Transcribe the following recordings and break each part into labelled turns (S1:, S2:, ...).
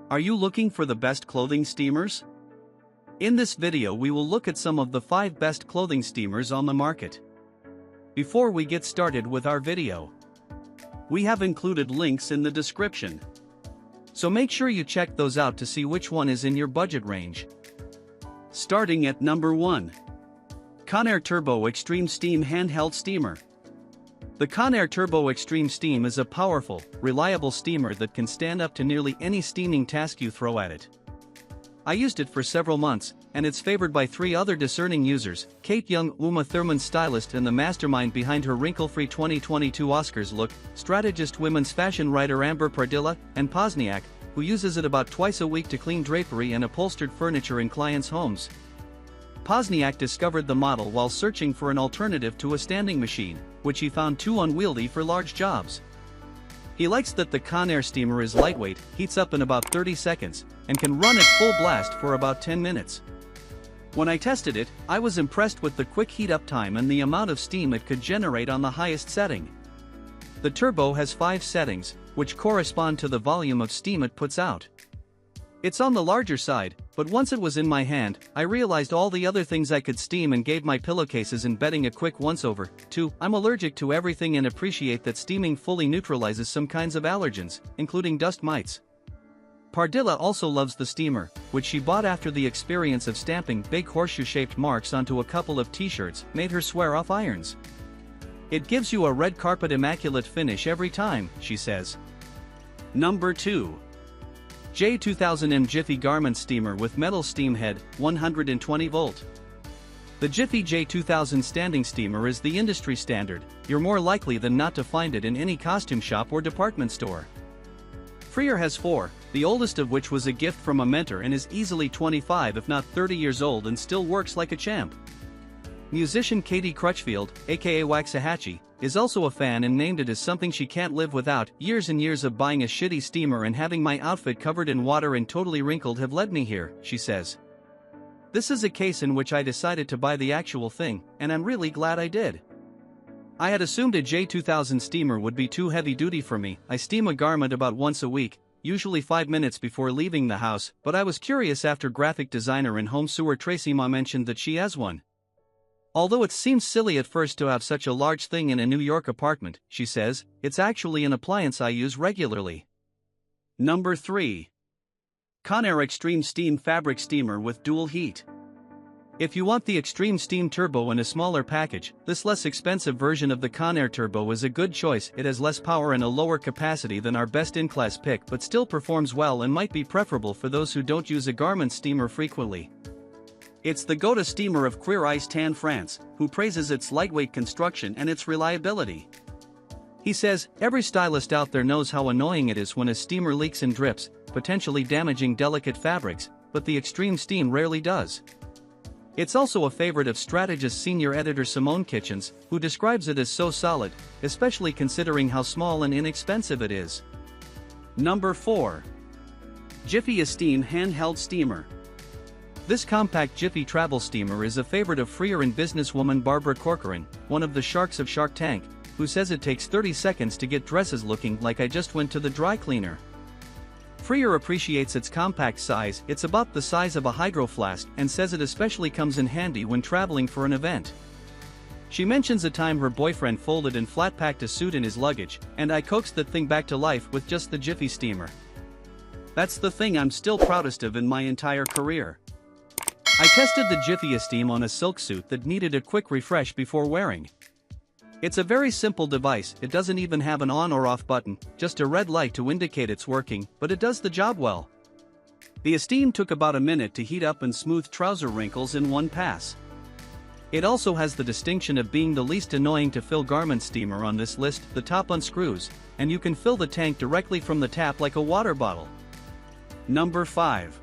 S1: Are you looking for the best clothing steamers? In this video we will look at some of the 5 best clothing steamers on the market. Before we get started with our video, we have included links in the description. So make sure you check those out to see which one is in your budget range. Starting at number 1. Conair Turbo Extreme Steam Handheld Steamer. The Conair Turbo Extreme Steam is a powerful, reliable steamer that can stand up to nearly any steaming task you throw at it. I used it for several months, and it's favored by 3 other discerning users: Kate Young, Uma Thurman stylist and the mastermind behind her wrinkle-free 2022 Oscars look, strategist women's fashion writer Amber Pardilla, and Pozniak, who uses it about twice a week to clean drapery and upholstered furniture in clients' homes. Pozniak discovered the model while searching for an alternative to a standing machine, which he found too unwieldy for large jobs. He likes that the Conair steamer is lightweight, heats up in about 30 seconds, and can run at full blast for about 10 minutes. When I tested it, I was impressed with the quick heat-up time and the amount of steam it could generate on the highest setting. The Turbo has 5 settings, which correspond to the volume of steam it puts out. It's on the larger side, but once it was in my hand, I realized all the other things I could steam and gave my pillowcases and bedding a quick once-over. 2. I'm allergic to everything and appreciate that steaming fully neutralizes some kinds of allergens, including dust mites. Pardilla also loves the steamer, which she bought after the experience of stamping big horseshoe-shaped marks onto a couple of t-shirts made her swear off irons. It gives you a red carpet immaculate finish every time, she says. Number 2. J2000M Jiffy Garment Steamer with Metal Steam Head, 120 volt. The Jiffy J2000 standing steamer is the industry standard. You're more likely than not to find it in any costume shop or department store. Freer has 4, the oldest of which was a gift from a mentor and is easily 25 if not 30 years old and still works like a champ. Musician Katie Crutchfield, aka Waxahachie, is also a fan and named it as something she can't live without. Years and years of buying a shitty steamer and having my outfit covered in water and totally wrinkled have led me here, she says. This is a case in which I decided to buy the actual thing, and I'm really glad I did. I had assumed a J2000 steamer would be too heavy duty for me. I steam a garment about once a week, usually 5 minutes before leaving the house, but I was curious after graphic designer and home sewer Tracy Ma mentioned that she has one. Although it seems silly at first to have such a large thing in a New York apartment, she says, it's actually an appliance I use regularly. Number 3. Conair Extreme Steam Fabric Steamer with Dual Heat. If you want the Extreme Steam Turbo in a smaller package, this less expensive version of the Conair Turbo is a good choice. It has less power and a lower capacity than our best-in-class pick but still performs well and might be preferable for those who don't use a garment steamer frequently. It's the go-to steamer of Queer Eyes Tan France, who praises its lightweight construction and its reliability. He says, every stylist out there knows how annoying it is when a steamer leaks and drips, potentially damaging delicate fabrics, but the Extreme Steam rarely does. It's also a favorite of strategist senior editor Simone Kitchens, who describes it as so solid, especially considering how small and inexpensive it is. Number 4. Jiffy Esteem Handheld Steamer. This compact Jiffy travel steamer is a favorite of Freer and businesswoman Barbara Corcoran, one of the sharks of Shark Tank, who says it takes 30 seconds to get dresses looking like I just went to the dry cleaner. Freer appreciates its compact size. It's about the size of a hydro flask and says it especially comes in handy when traveling for an event. She mentions a time her boyfriend folded and flat-packed a suit in his luggage, and I coaxed that thing back to life with just the Jiffy steamer. That's the thing I'm still proudest of in my entire career. I tested the Jiffy Esteem on a silk suit that needed a quick refresh before wearing. It's a very simple device. It doesn't even have an on or off button, just a red light to indicate it's working, but it does the job well. The Esteem took about a minute to heat up and smooth trouser wrinkles in one pass. It also has the distinction of being the least annoying to fill garment steamer on this list. The top unscrews, and you can fill the tank directly from the tap like a water bottle. Number 5.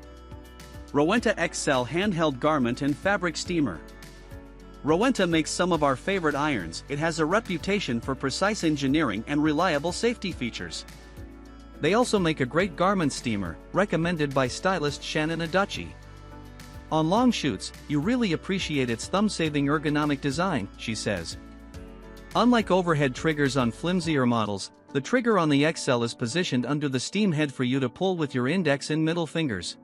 S1: Rowenta X-Cel Handheld Garment and Fabric Steamer. Rowenta makes some of our favorite irons. It has a reputation for precise engineering and reliable safety features. They also make a great garment steamer, recommended by stylist Shannon Adachi. On long shoots, you really appreciate its thumb-saving ergonomic design, she says. Unlike overhead triggers on flimsier models, The trigger on the X-Cel is positioned under the steam head for you to pull with your index and middle fingers.